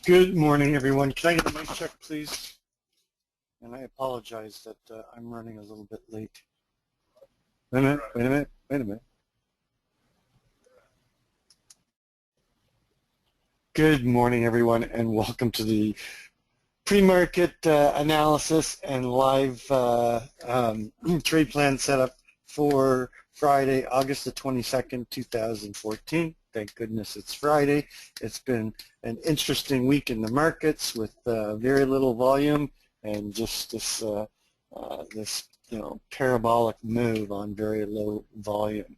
Good morning, everyone. Can I get a mic check, please? And I apologize that I'm running a little bit late. Wait a minute. Good morning, everyone, and welcome to the pre-market analysis and live trade plan setup for Friday, August the 22nd, 2014. Thank goodness it's Friday. It's been an interesting week in the markets with very little volume and just this parabolic move on very low volume.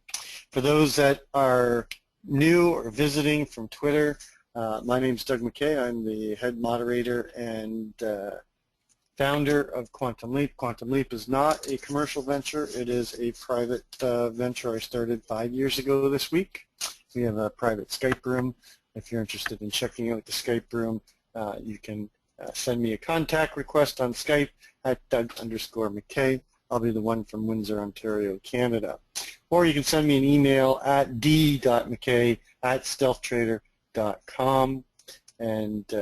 For those that are new or visiting from Twitter, my name is Doug McKay. I'm the head moderator and founder of Quantum Leap. Quantum Leap is not a commercial venture. It is a private venture I started 5 years ago this week. We have a private Skype room. If you're interested in checking out the Skype room, you can send me a contact request on Skype at Doug_McKay. I'll be the one from Windsor, Ontario, Canada. Or you can send me an email at d.mckay@stealthtrader.com. And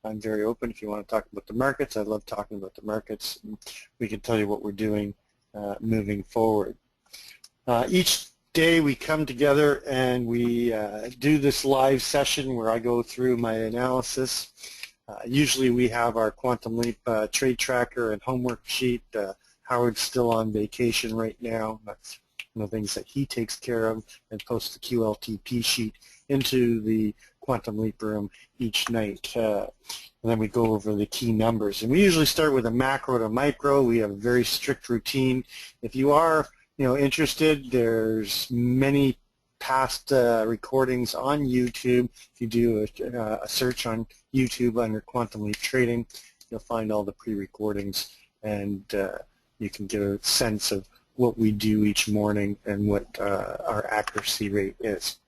I'm very open if you want to talk about the markets. I love talking about the markets. We can tell you what we're doing moving forward. Each day we come together and we do this live session where I go through my analysis. Usually we have our Quantum Leap trade tracker and homework sheet. Howard's still on vacation right now. That's one of the things that he takes care of, and posts the QLTP sheet into the Quantum Leap room each night. And then we go over the key numbers. And we usually start with a macro to micro. We have a very strict routine. If you are interested, there's many past recordings on YouTube. If you do a search on YouTube under Quantum Leap Trading, you'll find all the pre-recordings, and you can get a sense of what we do each morning and what our accuracy rate is.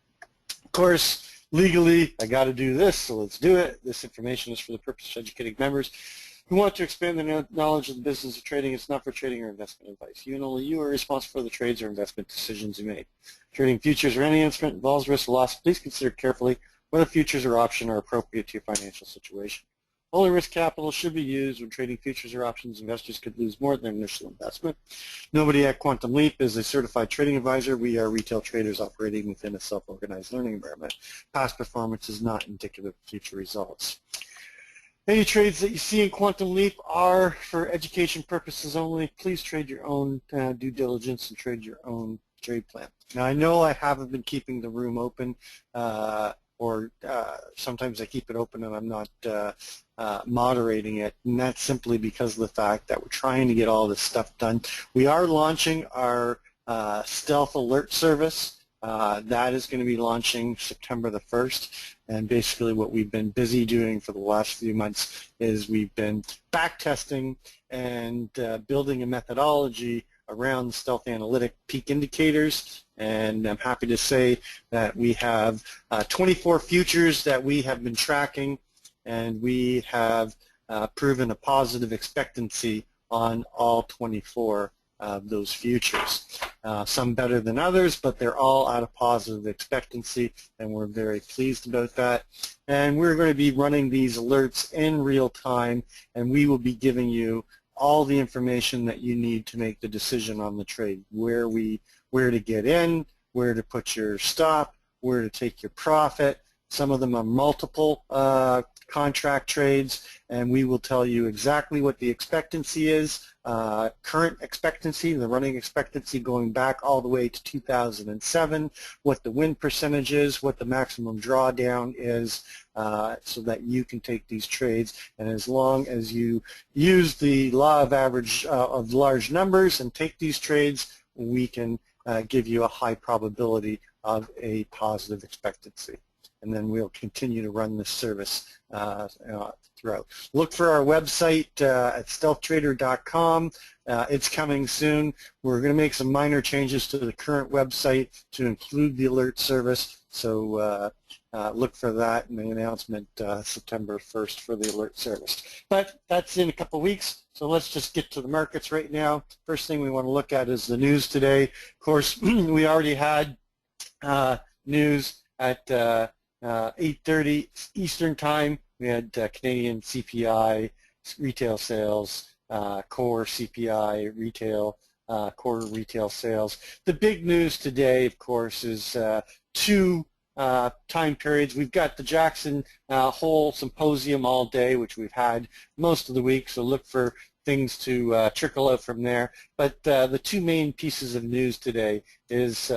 Of course, legally, I got to do this, so let's do it. This information is for the purpose of educating members who want to expand their knowledge of the business of trading. It's not for trading or investment advice. You and only you are responsible for the trades or investment decisions you make. Trading futures or any instrument involves risk or loss. Please consider carefully whether futures or options are appropriate to your financial situation. Only risk capital should be used when trading futures or options. Investors could lose more than their initial investment. Nobody at Quantum Leap is a certified trading advisor. We are retail traders operating within a self-organized learning environment. Past performance is not indicative of future results. Any trades that you see in Quantum Leap are for education purposes only. Please trade your own due diligence and trade your own trade plan. Now, I know I haven't been keeping the room open, or sometimes I keep it open and I'm not moderating it, and that's simply because of the fact that we're trying to get all this stuff done. We are launching our Stealth Alert service. That is going to be launching September the 1st, and basically what we've been busy doing for the last few months is we've been back testing and building a methodology around stealth analytic peak indicators, and I'm happy to say that we have 24 futures that we have been tracking, and we have proven a positive expectancy on all 24 of those futures. Some better than others, but they're all at a positive expectancy, and we're very pleased about that. And we're going to be running these alerts in real time, and we will be giving you all the information that you need to make the decision on the trade, where to get in, where to put your stop, where to take your profit. Some of them are multiple contract trades, and we will tell you exactly what the expectancy is, current expectancy, the running expectancy going back all the way to 2007, what the win percentage is, what the maximum drawdown is, so that you can take these trades. And as long as you use the law of average of large numbers and take these trades, we can give you a high probability of a positive expectancy. And then we'll continue to run this service throughout. Look for our website at stealthtrader.com. It's coming soon. We're going to make some minor changes to the current website to include the alert service. So look for that in the announcement September 1st for the alert service. But that's in a couple weeks, so let's just get to the markets right now. First thing we want to look at is the news today. Of course, we already had news at 8:30 Eastern Time We had Canadian CPI, retail sales, core CPI, retail, core retail sales. The big news today, of course, is two time periods. We've got the Jackson Hole Symposium all day, which we've had most of the week, so look for things to trickle out from there. But the two main pieces of news today is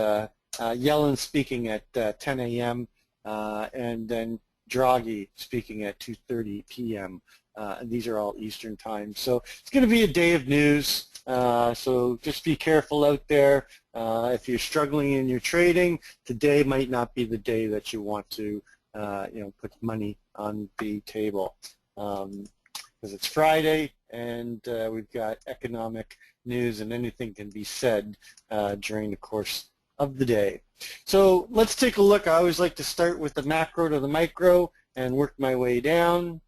Yellen speaking at 10 a.m. And then Draghi speaking at 2:30 p.m. And these are all Eastern time. So it's going to be a day of news. So just be careful out there. If you're struggling in your trading, today might not be the day that you want to put money on the table. Because it's Friday and we've got economic news and anything can be said during the course of the day. So let's take a look. I always like to start with the macro to the micro and work my way down.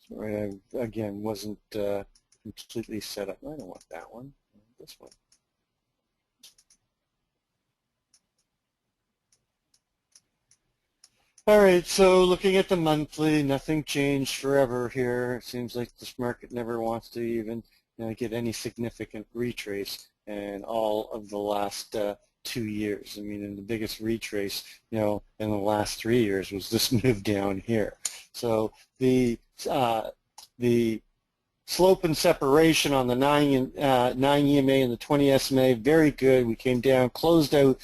Sorry, I, again, wasn't completely set up. I don't want that one. This one. All right, so looking at the monthly, nothing changed forever here. It seems like this market never wants to even get any significant retrace in all of the last 2 years. I mean, and the biggest retrace, in the last 3 years was this move down here. So the slope and separation on the 9 EMA and the 20 SMA, very good. We came down, closed out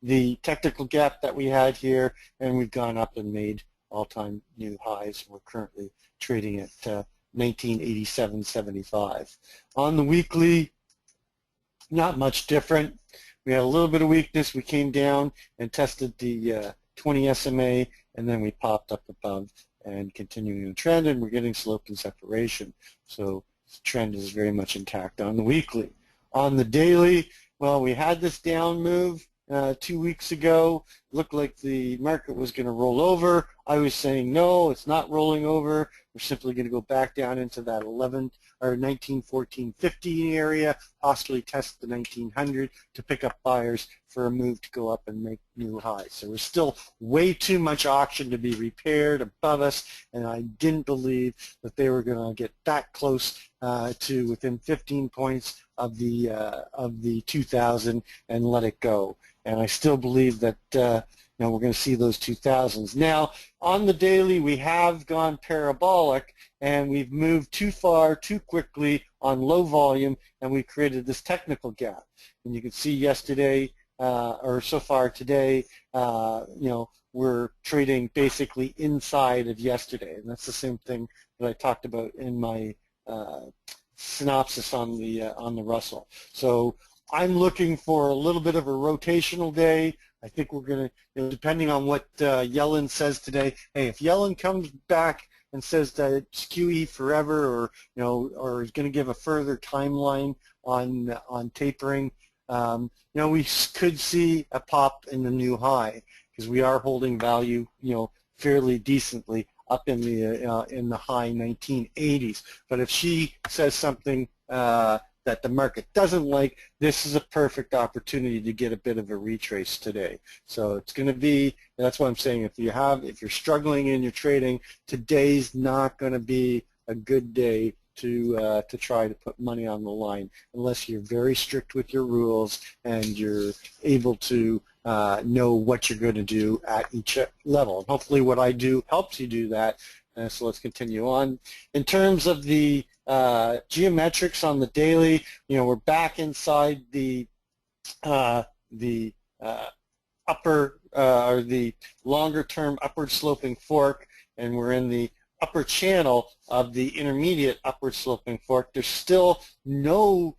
the technical gap that we had here, and we've gone up and made all-time new highs. We're currently trading at 1987.75. On the weekly, not much different. We had a little bit of weakness. We came down and tested the 20 SMA, and then we popped up above and continuing the trend, and we're getting slope and separation. So the trend is very much intact on the weekly. On the daily, well, we had this down move 2 weeks ago. Looked like the market was going to roll over. I was saying no, it's not rolling over. We're simply going to go back down into that 1914.50 area, possibly test the 1900 to pick up buyers for a move to go up and make new highs. So there's still way too much auction to be repaired above us, and I didn't believe that they were going to get that close to within 15 points of the 2000 and let it go. And I still believe that we're going to see those 2000s. Now, on the daily, we have gone parabolic, and we've moved too far, too quickly on low volume, and we created this technical gap. And you can see yesterday, or so far today, we're trading basically inside of yesterday. And that's the same thing that I talked about in my synopsis on the Russell. So I'm looking for a little bit of a rotational day. I think we're going to, depending on what Yellen says today, hey, if Yellen comes back and says that it's QE forever, or is going to give a further timeline on tapering, we could see a pop in the new high because we are holding value, fairly decently up in the high 1980s. But if she says something that the market doesn't like, this is a perfect opportunity to get a bit of a retrace today. So it's going to be, that's what I'm saying, if you're struggling in your trading, today's not going to be a good day to try to put money on the line unless you're very strict with your rules and you're able to know what you're going to do at each level. And hopefully what I do helps you do that. So let's continue on. In terms of the geometrics on the daily, we're back inside the upper or the longer-term upward sloping fork, and we're in the upper channel of the intermediate upward sloping fork. There's still no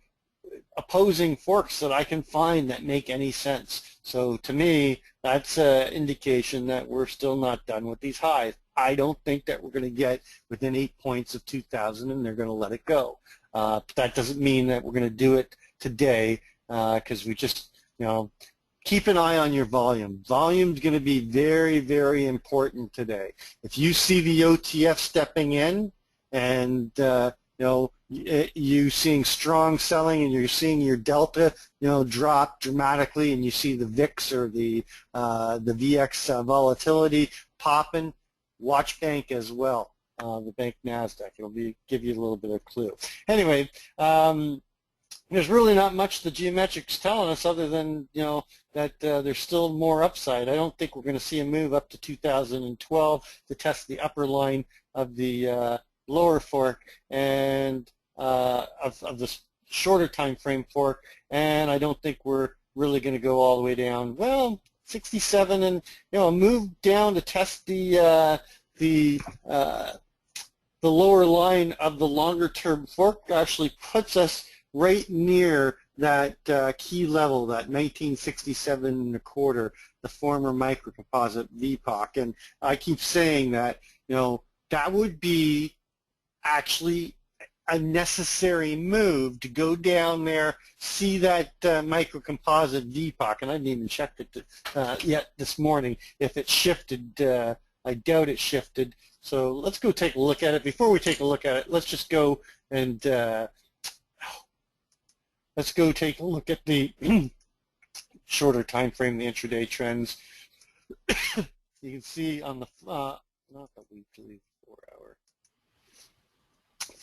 opposing forks that I can find that make any sense. So to me, that's an indication that we're still not done with these highs. I don't think that we're going to get within 8 points of 2000 and they're going to let it go. But that doesn't mean that we're going to do it today because we just, keep an eye on your volume. Volume's going to be very, very important today. If you see the OTF stepping in and you seeing strong selling, and you're seeing your delta, drop dramatically, and you see the VIX or the VX volatility popping. Watch bank as well, the bank Nasdaq. It'll give you a little bit of clue. Anyway, there's really not much the geometrics telling us other than that there's still more upside. I don't think we're going to see a move up to 2012 to test the upper line of the lower fork and of the shorter time frame fork, and I don't think we're really going to go all the way down. Well, 67, and a move down to test the lower line of the longer term fork actually puts us right near that key level, that 1967.25, the former microcomposite VPOC. And I keep saying that that would be actually a necessary move to go down there, see that microcomposite VPOC, and I didn't even check it yet this morning if it shifted. I doubt it shifted. So let's go take a look at it. Before we take a look at it, let's just go and let's go take a look at the shorter time frame, the intraday trends. You can see on the not the weekly,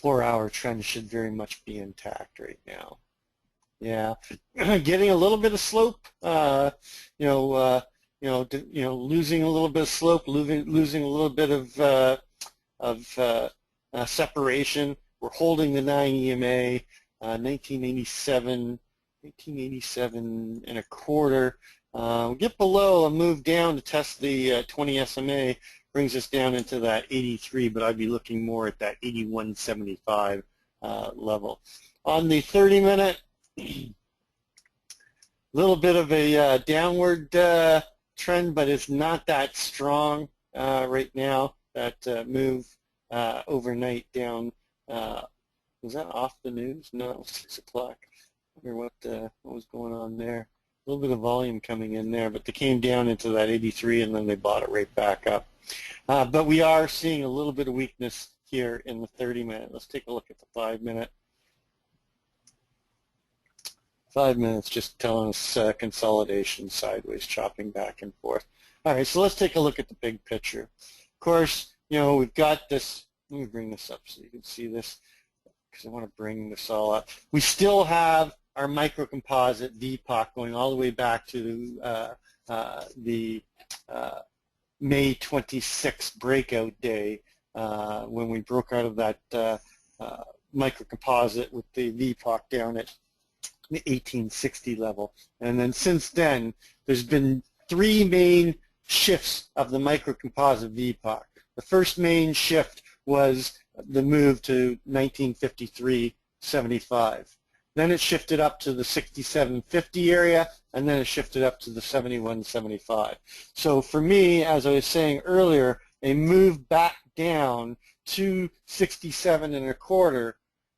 4-hour trend should very much be intact right now. Yeah, getting a little bit of slope. Losing a little bit of slope, losing a little bit of separation. We're holding the 9 EMA, 1987.25. We get below a move down to test the 20 SMA, brings us down into that 83, but I'd be looking more at that 81.75 level. On the 30-minute, little bit of a downward trend, but it's not that strong right now. That move overnight down. Was that off the news? No, it was 6 o'clock. I wonder what was going on there. A little bit of volume coming in there, but they came down into that 83, and then they bought it right back up. But we are seeing a little bit of weakness here in the 30-minute. Let's take a look at the 5-minute. 5 minutes just telling us consolidation, sideways, chopping back and forth. All right, so let's take a look at the big picture. Of course, we've got this. Let me bring this up so you can see this, because I want to bring this all up. We still have our microcomposite VPOC going all the way back to the May 26th breakout day when we broke out of that microcomposite with the VPOC down at the 1860 level. And then since then, there's been 3 main shifts of the microcomposite VPOC. The first main shift was the move to 1953.75. Then it shifted up to the 67.50 area, and then it shifted up to the 71.75. So for me, as I was saying earlier, a move back down to 67.25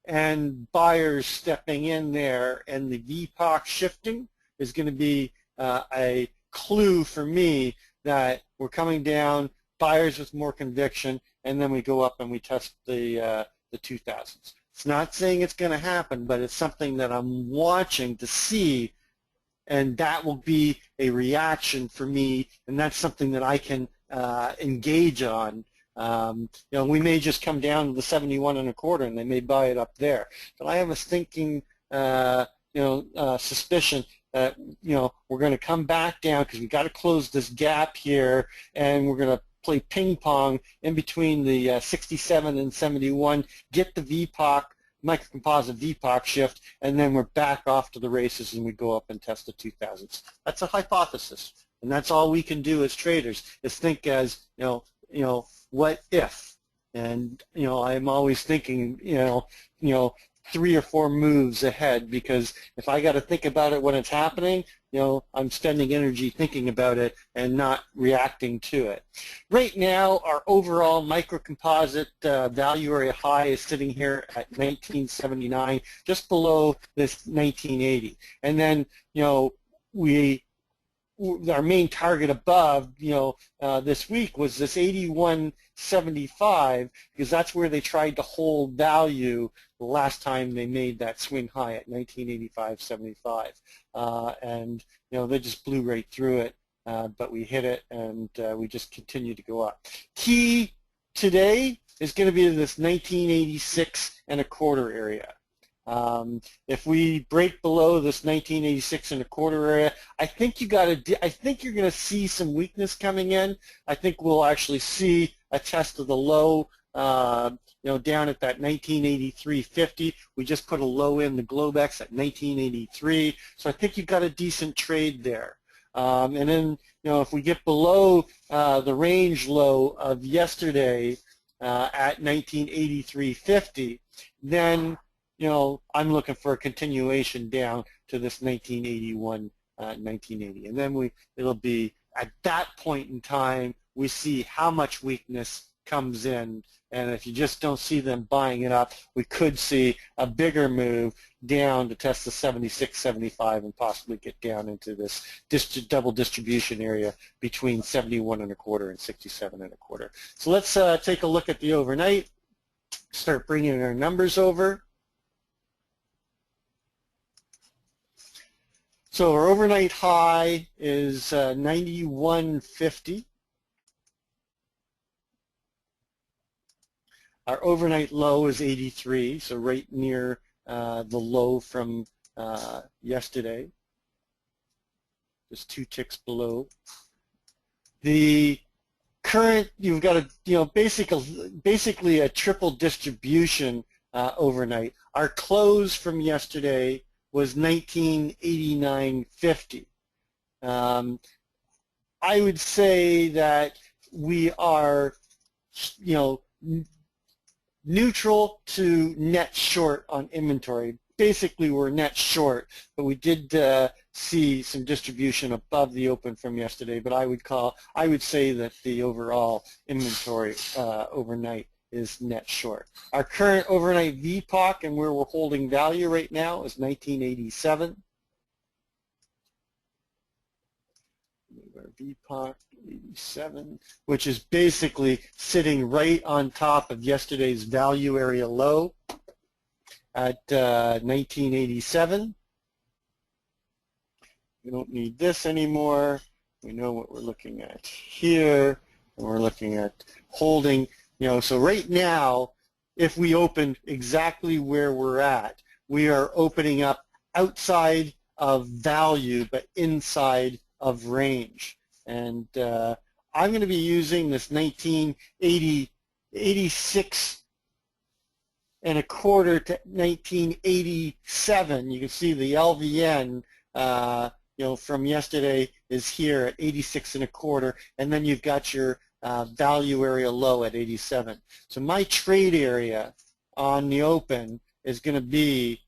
and buyers stepping in there and the VPOC shifting is going to be a clue for me that we're coming down, buyers with more conviction, and then we go up and we test the 2000s. It's not saying it's going to happen, but it's something that I'm watching to see, and that will be a reaction for me, and that's something that I can engage on. We may just come down to the 71.25, and they may buy it up there. But I have a thinking, suspicion that we're going to come back down because we've got to close this gap here, and we're going to play ping pong in between the 67 and 71, get the VPOC, microcomposite VPOC shift, and then we're back off to the races and we go up and test the 2000s. That's a hypothesis, and that's all we can do as traders is think as, what if? And, I'm always thinking, 3 or 4 moves ahead, because if I got to think about it when it's happening, I'm spending energy thinking about it and not reacting to it. Right now, our overall microcomposite value area high is sitting here at 1979, just below this 1980. And then, our main target above, this week was this 81.75, because that's where they tried to hold value the last time they made that swing high at 1985.75, and they just blew right through it, but we hit it, and we just continue to go up. Key today is going to be this 1986.25 area. If we break below this 1986.25 area, I think you're going to see some weakness coming in. I think we'll actually see a test of the low, down at that 1983.50. We just put a low in the Globex at 1983, so I think you've got a decent trade there. And then, if we get below the range low of yesterday at 1983.50, then I'm looking for a continuation down to this 1981, 1980. And then it'll be at that point in time, we see how much weakness comes in. And if you just don't see them buying it up, we could see a bigger move down to test the 76.75 and possibly get down into this double distribution area between 71.25 and 67.25. So let's take a look at the overnight, start bringing our numbers over. So our overnight high is 91.50. Our overnight low is 83, so right near the low from yesterday, just 2 ticks below. The current, you've got basically a triple distribution overnight. Our close from yesterday was 1989.50. I would say that we are, neutral to net short on inventory. Basically, we're net short, but we did see some distribution above the open from yesterday. But I would say that the overall inventory overnight is net short. Our current overnight VPOC and where we're holding value right now is 1987. Our VPOC 87, which is basically sitting right on top of yesterday's value area low at 1987. We don't need this anymore. We know what we're looking at here, and we're looking at holding. So right now, if we opened exactly where we're at, we are opening up outside of value, but inside of range. And I'm going to be using this 1986.25 to 1987. You can see the LVN, from yesterday is here at 86.25, and then you've got your value area low at 87. So my trade area on the open is going to be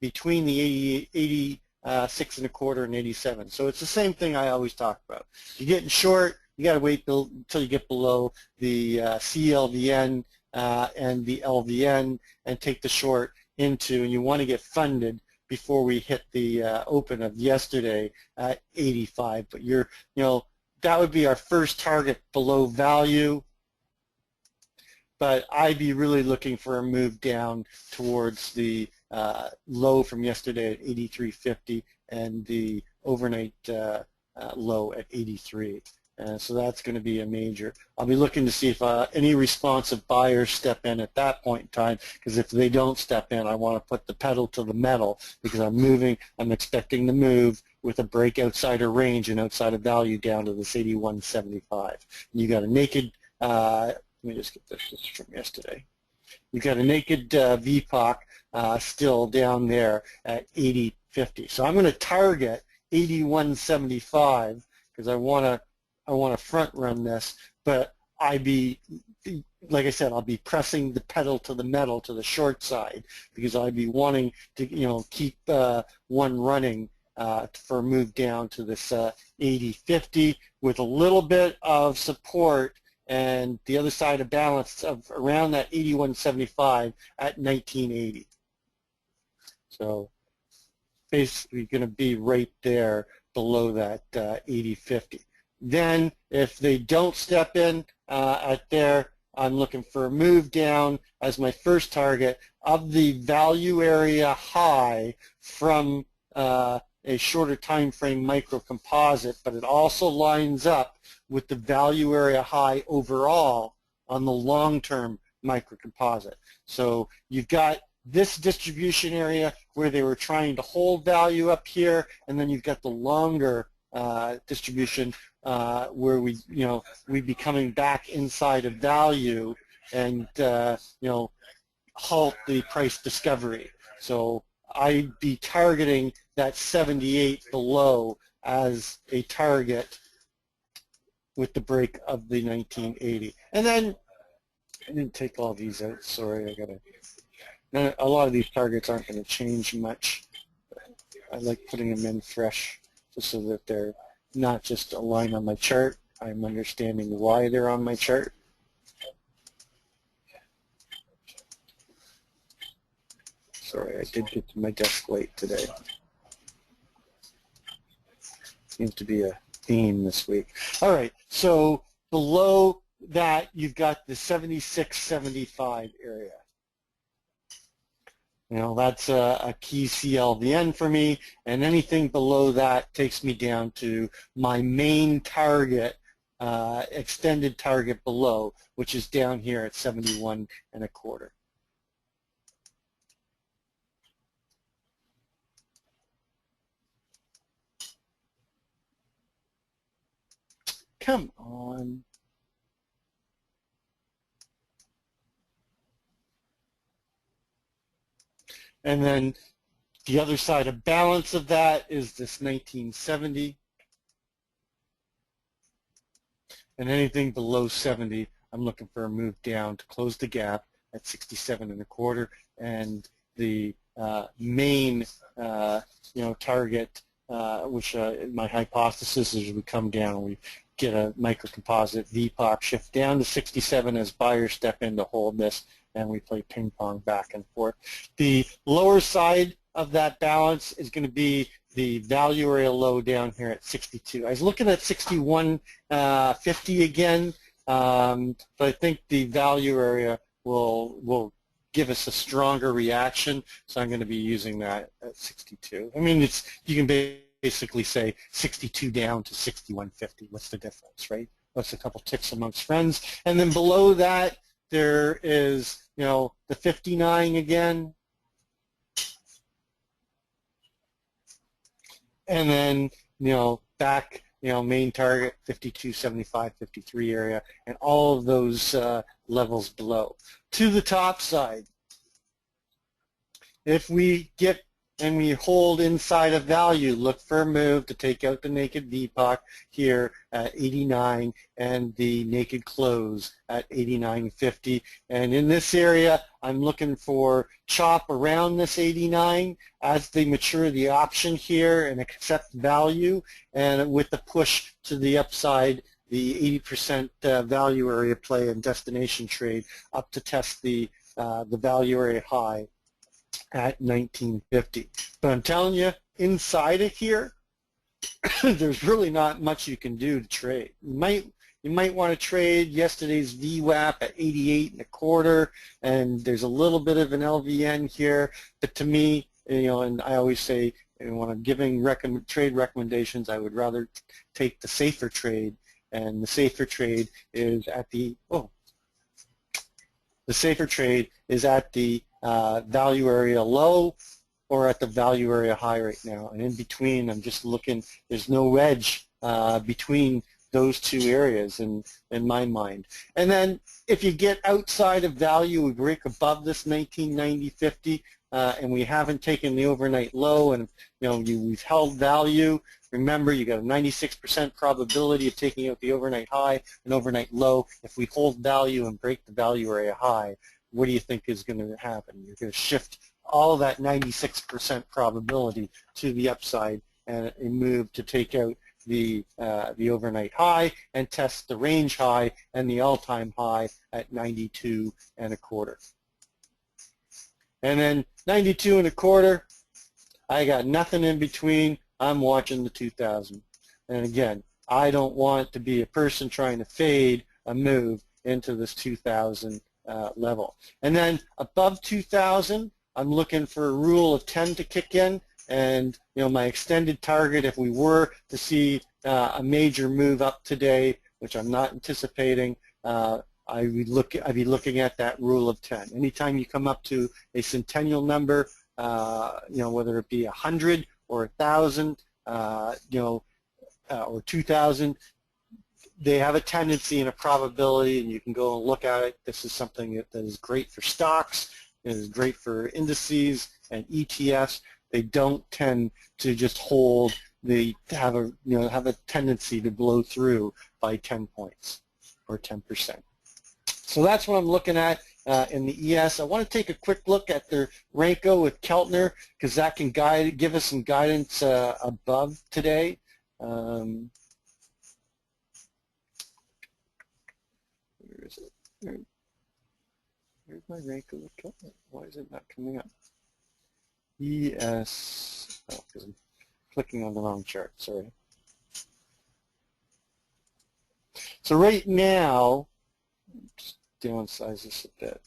between the 86.25 and 87. So it's the same thing I always talk about. You're getting short, you got to wait until you get below the CLVN and the LVN and take the short into, and you want to get funded before we hit the open of yesterday at 85. But that would be our first target below value. But I'd be really looking for a move down towards the low from yesterday at 83.50 and the overnight low at 83. So that's going to be a major. I'll be looking to see if any responsive buyers step in at that point in time, because if they don't step in, I want to put the pedal to the metal because I'm expecting to move with a break outside of range and outside of value down to this 81.75. You got a naked, let me just get this from yesterday. You've got a naked VPOC still down there at 80.50. So I'm going to target 81.75 because I want to front run this, but like I said, I'll be pressing the pedal to the metal to the short side because I'd be wanting to keep one running for a move down to this 80.50 with a little bit of support and the other side of balance of around that 81.75 at 1980. So basically going to be right there below that 80.50. Then if they don't step in at there, I'm looking for a move down as my first target of the value area high from a shorter time frame micro composite, but it also lines up with the value area high overall on the long-term micro composite. So you've got this distribution area where they were trying to hold value up here, and then you've got the longer distribution where we'd be coming back inside of value and halt the price discovery. So I'd be targeting that 78 below as a target with the break of the 1980. And then I didn't take all these out. Sorry, a lot of these targets aren't going to change much. I like putting them in fresh just so that they're not just a line on my chart. I'm understanding why they're on my chart. Sorry, I did get to my desk late today. Seems to be a theme this week. All right, so below that you've got the 76.75 area. That's a key CLVN for me, and anything below that takes me down to my main target, extended target below, which is down here at 71.25. Come on. And then the other side of balance of that is this 1970. And anything below 70, I'm looking for a move down to close the gap at 67.25. And the main target, which my hypothesis is we come down, we get a microcomposite VPOC shift down to 67 as buyers step in to hold this, and we play ping pong back and forth. The lower side of that balance is going to be the value area low down here at 62. I was looking at 61.50 again, but I think the value area will give us a stronger reaction, so I'm going to be using that at 62. I mean, you can basically say 62 down to 61.50. What's the difference, right? What's a couple ticks amongst friends? And then below that, there is, the 59 again. And then, back, main target, 52.75, 53 area, and all of those levels below. To the top side, if we get and we hold inside of value, look for a move to take out the naked VPOC here at 89 and the naked close at 89.50. And in this area, I'm looking for chop around this 89 as they mature the option here and accept value, and with the push to the upside, the 80% value area play and destination trade up to test the value area high at 1950. But I'm telling you, inside of here, there's really not much you can do to trade. You might want to trade yesterday's VWAP at 88.25, and there's a little bit of an LVN here. But to me, and I always say, when I'm giving trade recommendations, I would rather take the safer trade, and the safer trade is at the value area low or at the value area high right now. And in between, I'm just looking, there's no edge between those two areas in my mind. And then if you get outside of value, we break above this 1990-50, and we haven't taken the overnight low, and we've held value. Remember, you got a 96% probability of taking out the overnight high and overnight low. If we hold value and break the value area high, what do you think is going to happen? You're going to shift all that 96% probability to the upside and move to take out the overnight high and test the range high and the all-time high at 92.25. And then 92.25, I got nothing in between. I'm watching the 2000. And again, I don't want to be a person trying to fade a move into this 2,000 level. And then above 2,000, I'm looking for a rule of 10 to kick in, and my extended target, if we were to see a major move up today, which I'm not anticipating, I'd be looking at that rule of 10. Anytime you come up to a centennial number, whether it be 100 or 1,000, or 2,000, they have a tendency and a probability, and you can go and look at it. This is something that is great for stocks. It is great for indices and ETFs. They don't tend to just hold. They have a tendency to blow through by 10 points or 10%. So that's what I'm looking at in the ES. I want to take a quick look at their Renko with Keltner, because that can give us some guidance above today. Where is it? Where's my Renko with Keltner? Why is it not coming up? ES, because I'm clicking on the wrong chart, sorry. So right now, just downsize this a bit.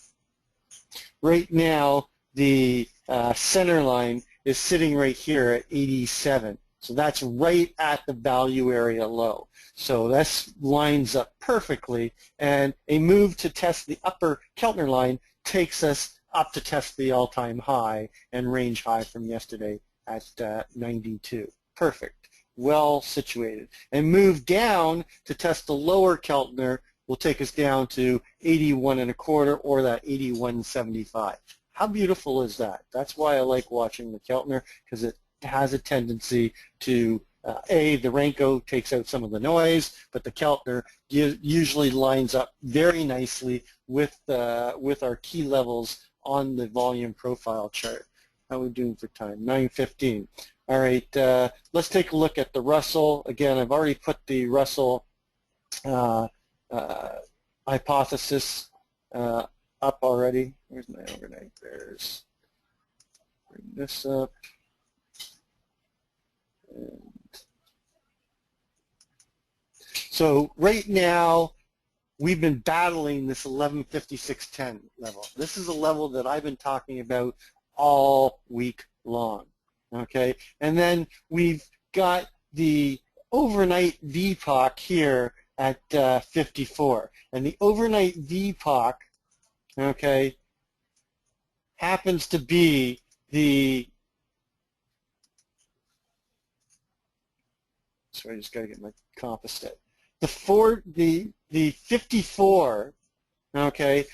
Right now, the center line is sitting right here at 87. So that's right at the value area low. So this lines up perfectly, and a move to test the upper Keltner line takes us up to test the all-time high and range high from yesterday at 92. Perfect. Well situated. And move down to test the lower Keltner will take us down to 81.25 or that 81.75. How beautiful is that? That's why I like watching the Keltner, because it has a tendency to, the Renko takes out some of the noise, but the Keltner usually lines up very nicely with our key levels on the volume profile chart. How are we doing for time? 9:15. All right, let's take a look at the Russell. Again, I've already put the Russell hypothesis up already. Where's my overnight bears? Bring this up. And so right now, we've been battling this 1156.10 level. This is a level that I've been talking about all week long. Okay, and then we've got the overnight VPOC here at 54, and the overnight VPOC, okay, happens to be the, so I just got to get my compass set. The 54, okay,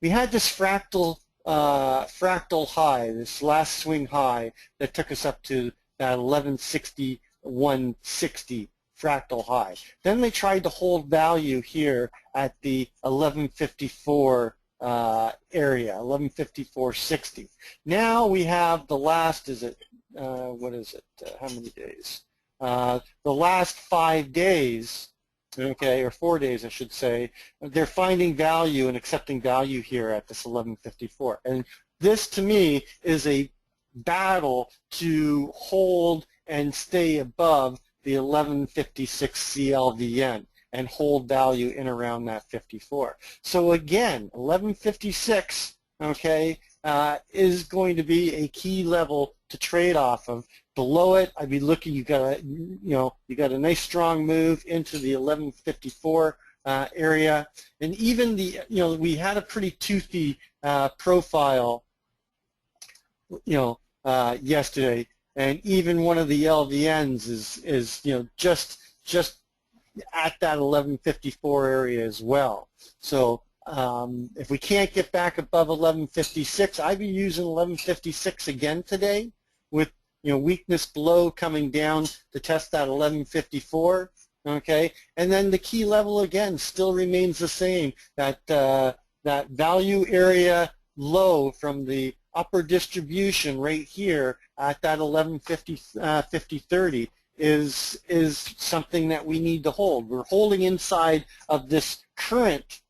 we had this fractal high, this last swing high that took us up to that 1161.60 fractal high. Then they tried to hold value here at the 1154 area, 1154.60. Now we have the last, what is it, how many days? The last 5 days, okay, or 4 days I should say, they're finding value and accepting value here at this 1154. And this to me is a battle to hold and stay above the 1156 CLVN and hold value in around that 54. So again, 1156, okay, is going to be a key level to trade off of. Below it, I'd be looking. You got a nice strong move into the 1154 area, and even the, we had a pretty toothy profile, yesterday, and even one of the LVNs is just at that 1154 area as well. So if we can't get back above 1156, I'd be using 1156 again today, with weakness below coming down to test that 1154. Okay, and then the key level again still remains the same. That that value area low from the upper distribution right here at that 1150 is something that we need to hold. We're holding inside of this current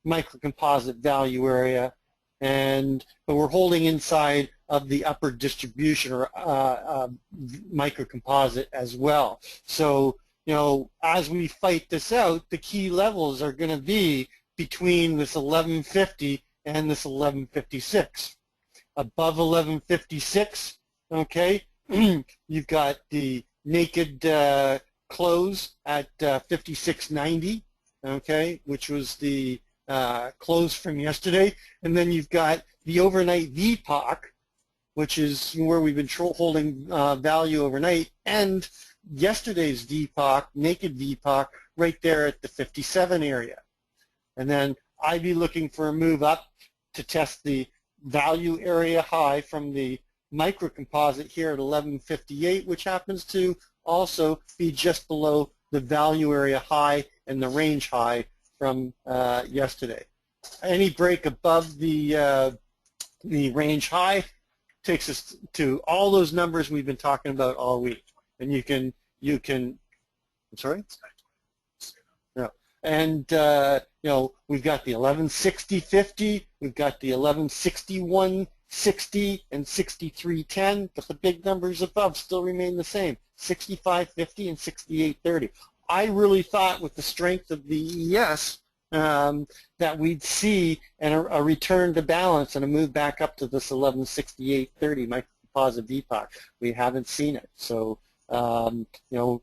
microcomposite value area, but we're holding inside of the upper distribution or microcomposite as well. So as we fight this out, the key levels are going to be between this 1150 and this 1156. Above 1156, okay, you've got the naked close at 56.90, okay, which was the close from yesterday, and then you've got the overnight VPOC, which is where we've been holding value overnight, and yesterday's VPOC, naked VPOC, right there at the 57 area. And then I'd be looking for a move up to test the value area high from the micro composite here at 1158, which happens to also be just below the value area high and the range high from yesterday. Any break above the range high takes us to all those numbers we've been talking about all week, and you can. I'm sorry. No. And you know, we've got the 1160.50, we've got the 1161.60 and 63.10, but the big numbers above still remain the same, 65.50 and 68.30. I really thought with the strength of the ES that we'd see a return to balance and a move back up to this 1168.30 microcomposite VPOC. We haven't seen it, so you know,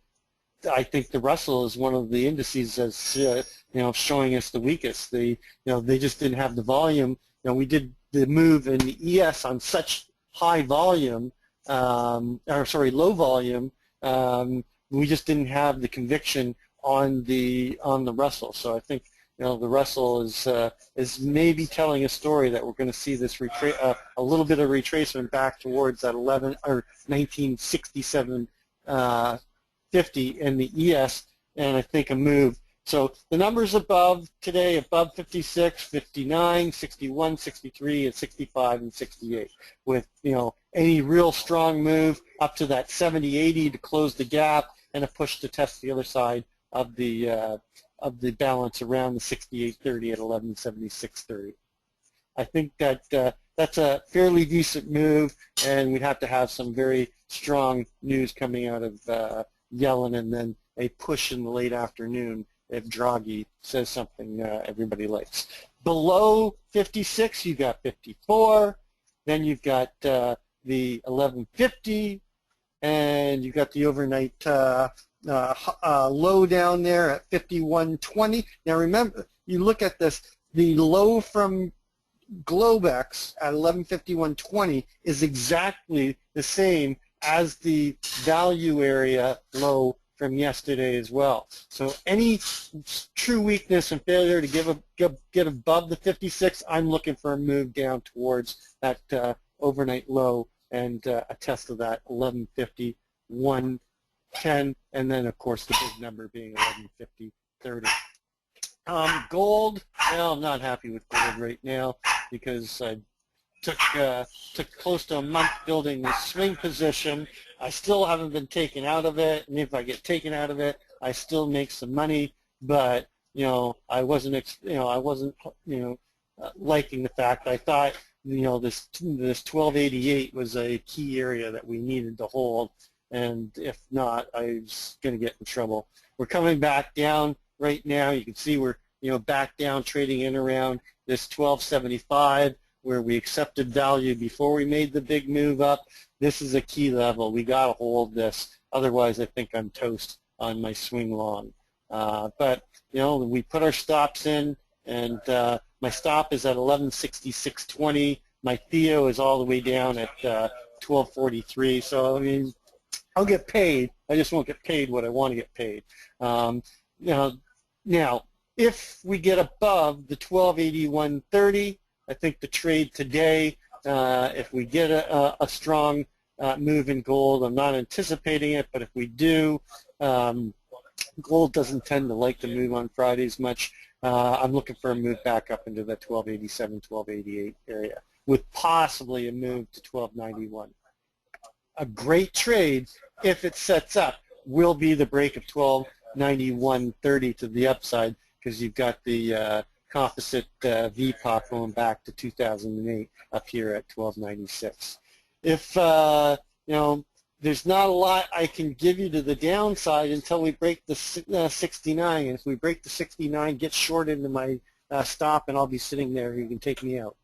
I think the Russell is one of the indices as you know, showing us the weakest. They just didn't have the volume. You know, we did the move in the ES on such high volume, low volume. We just didn't have the conviction on the Russell. So I think, you know, the Russell is maybe telling a story that we're going to see this a little bit of retracement back towards that 1967. 50 in the ES, and I think a move. So the numbers above today, above 56, 59, 61, 63, and 65 and 68, with, you know, any real strong move up to that 70, 80 to close the gap, and a push to test the other side of the balance around the 68.30 at 1176.30. I think that that's a fairly decent move, and we'd have to have some very strong news coming out of Yellen, and then a push in the late afternoon if Draghi says something everybody likes. Below 56, you got 54, then you've got the 1150, and you've got the overnight low down there at 51.20. Now remember, you look at this, the low from Globex at 1151.20 is exactly the same as the value area low from yesterday as well. So any true weakness and failure to get above the 56, I'm looking for a move down towards that overnight low and a test of that 1151.10, and then of course the big number being 1150.30. Gold, well, I'm not happy with gold right now because I took close to a month building this swing position. I still haven't been taken out of it, and if I get taken out of it, I still make some money. But you know, I wasn't liking the fact. I thought, you know, this 1288 was a key area that we needed to hold, and if not, I was going to get in trouble. We're coming back down right now. You can see we're, you know, back down, trading in around this 1275, where we accepted value before we made the big move up. This is a key level. We got to hold this. Otherwise, I think I'm toast on my swing long. But, you know, we put our stops in, and my stop is at 1166.20. My Theo is all the way down at 1243. So, I mean, I'll get paid. I just won't get paid what I want to get paid. You know, now, if we get above the 1281.30, I think the trade today, if we get a strong move in gold, I'm not anticipating it, but if we do, gold doesn't tend to like to move on Fridays much. I'm looking for a move back up into the 1287, 1288 area, with possibly a move to 1291. A great trade, if it sets up, will be the break of 1291.30 to the upside, because you've got the composite VPOC going back to 2008 up here at 1296. If you know, there's not a lot I can give you to the downside until we break the 69, and if we break the 69, get short into my stop and I'll be sitting there. You can take me out.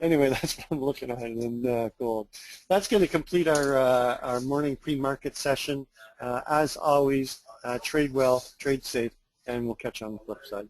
Anyway, that's what I'm looking at in gold. That's going to complete our morning pre-market session. As always, trade well, trade safe, and we'll catch you on the flip side.